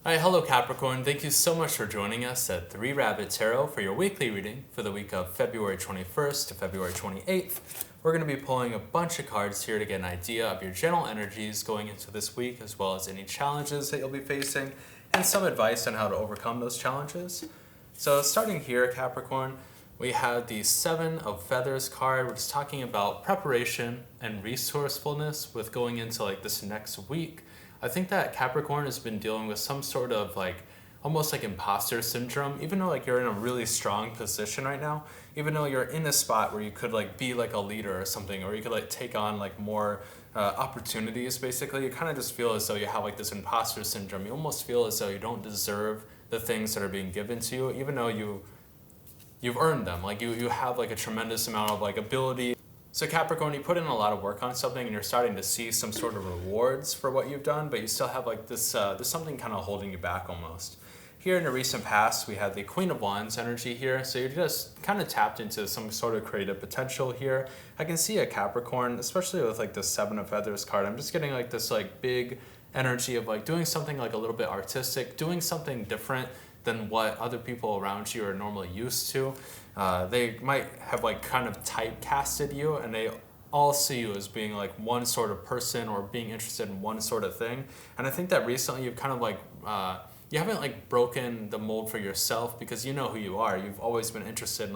Alright, hello Capricorn. Thank you so much for joining us at 3 Rabbit Tarot for your weekly reading for the week of February 21st to February 28th. We're going to be pulling a bunch of cards here to get an idea of your general energies going into this week, as well as any challenges that you'll be facing, and some advice on how to overcome those challenges. So starting here, Capricorn, we have the 7 of Feathers card, which is talking about preparation and resourcefulness with going into this next week. I think that Capricorn has been dealing with some sort of almost like imposter syndrome, even though you're in a really strong position right now, even though you're in a spot where you could be a leader or something, or you could take on more opportunities. Basically, you kind of just feel as though you have this imposter syndrome. You almost feel as though you don't deserve the things that are being given to you, even though you've earned them. You have a tremendous amount of ability. So Capricorn, you put in a lot of work on something and you're starting to see some sort of rewards for what you've done, but you still have this, there's something kind of holding you back almost. Here in the recent past, we had the Queen of Wands energy here, so you're just kind of tapped into some sort of creative potential here. I can see a Capricorn, especially with the 7 of Feathers card, I'm just getting this big energy of doing something a little bit artistic, doing something different than what other people around you are normally used to. They might have kind of typecasted you, and they all see you as being one sort of person or being interested in one sort of thing. And I think that recently you've kind of you haven't broken the mold for yourself, because you know who you are. You've always been interested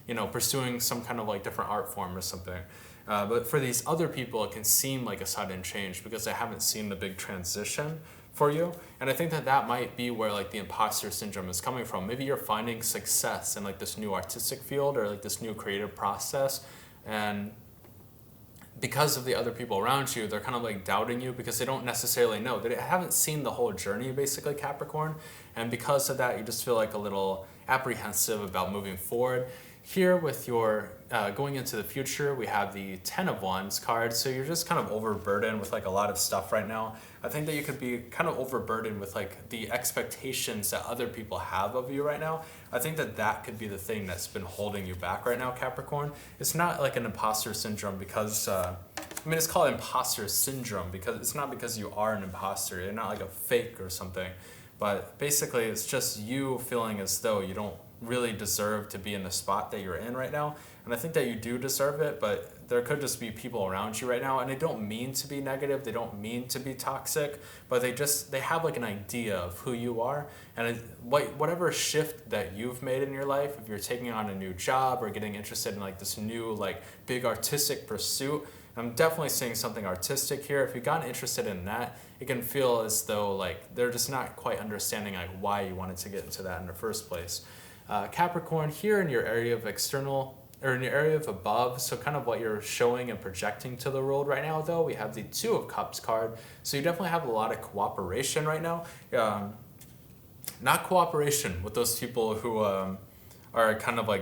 in pursuing some kind of different art form or something. But for these other people, it can seem like a sudden change because they haven't seen the big transition for you. And I think that that might be where the imposter syndrome is coming from. Maybe you're finding success in this new artistic field or this new creative process, and because of the other people around you, they're kind of doubting you because they don't necessarily know. They haven't seen the whole journey, basically, Capricorn. And because of that, you just feel a little apprehensive about moving forward. Here with your going into the future, we have the 10 of Wands card. So you're just kind of overburdened with a lot of stuff right now. I think that you could be kind of overburdened with the expectations that other people have of you right now. I think that that could be the thing that's been holding you back right now, Capricorn. It's not an imposter syndrome because, it's called imposter syndrome because it's not because you are an imposter. You're not a fake or something. But basically, it's just you feeling as though you don't really deserve to be in the spot that you're in right now. And I think that you do deserve it, but there could just be people around you right now, and they don't mean to be negative, they don't mean to be toxic, but they have an idea of who you are. And whatever shift that you've made in your life, if you're taking on a new job or getting interested in this new big artistic pursuit, I'm definitely seeing something artistic here. If you've gotten interested in that, it can feel as though they're just not quite understanding why you wanted to get into that in the first place. Capricorn, here in your area of external, or in your area of above, so kind of what you're showing and projecting to the world right now, though, we have the 2 of Cups card. So you definitely have a lot of cooperation right now. Not cooperation with those people who are kind of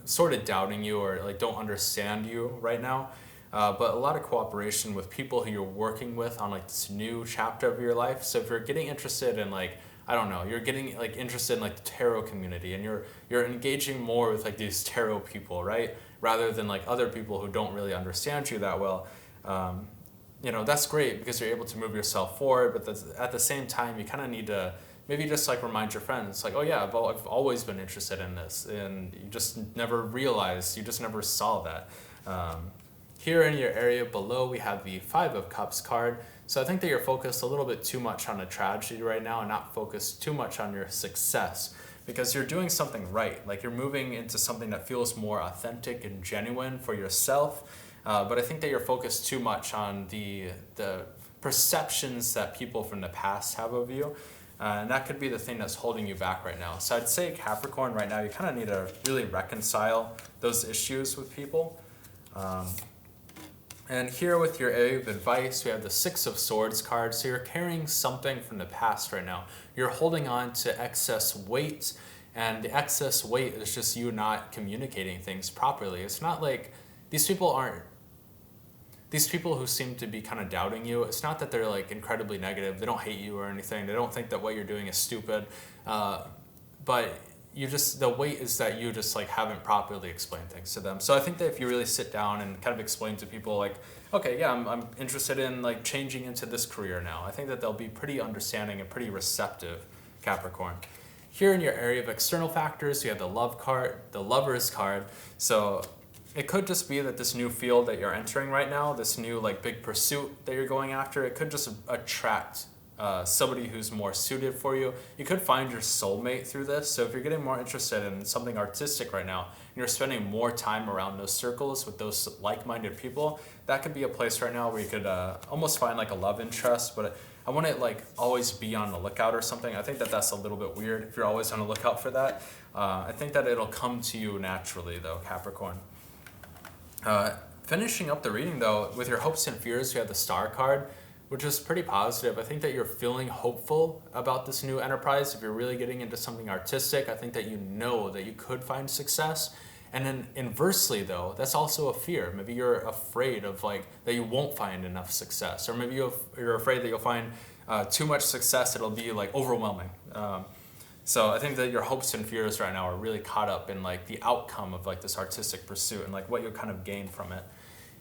sort of doubting you or don't understand you right now. But a lot of cooperation with people who you're working with on this new chapter of your life. So if you're getting interested in I don't know, you're getting interested in the tarot community, and you're engaging more with these tarot people, right? Rather than other people who don't really understand you that well. That's great because you're able to move yourself forward, but at the same time, you kind of need to maybe just remind your friends, oh yeah, I've always been interested in this, and you just never realized, you just never saw that. Here in your area below, we have the 5 of Cups card. So I think that you're focused a little bit too much on a tragedy right now and not focused too much on your success, because you're doing something right. You're moving into something that feels more authentic and genuine for yourself. But I think that you're focused too much on the perceptions that people from the past have of you. And that could be the thing that's holding you back right now. So I'd say, Capricorn, right now, you kind of need to really reconcile those issues with people. And here with your area of advice, we have the 6 of Swords card. So you're carrying something from the past right now. You're holding on to excess weight, and the excess weight is just you not communicating things properly. It's not these people who seem to be kind of doubting you, it's not that they're incredibly negative. They don't hate you or anything. They don't think that what you're doing is stupid. But the weight is that you just haven't properly explained things to them. So I think that if you really sit down and kind of explain to people okay, yeah, I'm interested in changing into this career now, I think that they'll be pretty understanding and pretty receptive Capricorn. Here in your area of external factors, you have the love card, the Lovers card. So it could just be that this new field that you're entering right now, this new like big pursuit that you're going after, it could just attract somebody who's more suited for you. You could find your soulmate through this. So if you're getting more interested in something artistic right now, and you're spending more time around those circles with those like-minded people, that could be a place right now where you could almost find like a love interest. But I wouldn't like always be on the lookout or something. I think that that's a little bit weird if you're always on the lookout for that. I think that it'll come to you naturally though, Capricorn. Finishing up the reading though, with your hopes and fears, you have the Star card, which is pretty positive. I think that you're feeling hopeful about this new enterprise. If you're really getting into something artistic, I think that you know that you could find success. And then inversely though, that's also a fear. Maybe you're afraid of like that you won't find enough success, or maybe you're afraid that you'll find too much success, it'll be like overwhelming. So I think that your hopes and fears right now are really caught up in like the outcome of like this artistic pursuit and like what you'll kind of gain from it.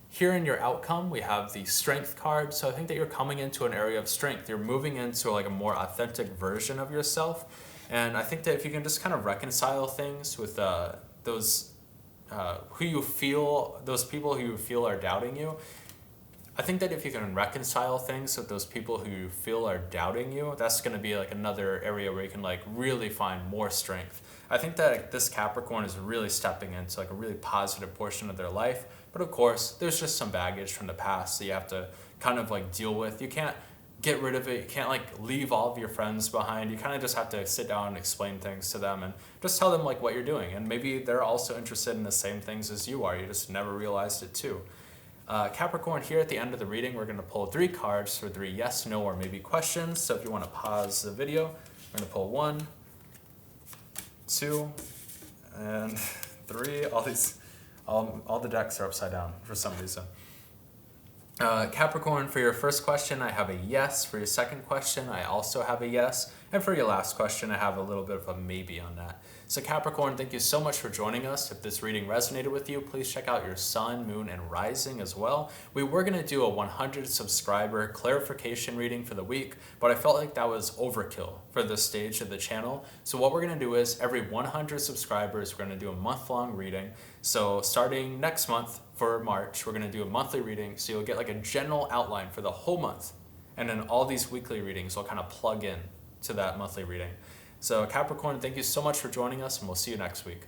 Here in your outcome, we have the Strength card. So I think that you're coming into an area of strength. You're moving into like a more authentic version of yourself. And I think that if you can just kind of reconcile things with those those people who you feel are doubting you, I think that if you can reconcile things with those people who you feel are doubting you, that's going to be like another area where you can like really find more strength. I think that this Capricorn is really stepping into like a really positive portion of their life. But of course, there's just some baggage from the past that you have to kind of like deal with. You can't get rid of it. You can't like leave all of your friends behind. You kind of just have to sit down and explain things to them and just tell them like what you're doing. And maybe they're also interested in the same things as you are. You just never realized it too. Capricorn, here at the end of the reading, we're going to pull 3 cards for 3 yes, no, or maybe questions. So if you want to pause the video, we're going to pull 1, 2, and 3. All the decks are upside down for some reason. Capricorn, for your first question, I have a yes. For your second question, I also have a yes. And for your last question, I have a little bit of a maybe on that. So Capricorn, thank you so much for joining us. If this reading resonated with you, please check out your sun, moon, and rising as well. We were going to do a 100 subscriber clarification reading for the week, but I felt like that was overkill for this stage of the channel. So what we're going to do is every 100 subscribers, we're going to do a month-long reading. So starting next month for March, we're going to do a monthly reading. So you'll get like a general outline for the whole month. And then all these weekly readings will kind of plug in to that monthly reading. So Capricorn, thank you so much for joining us, and we'll see you next week.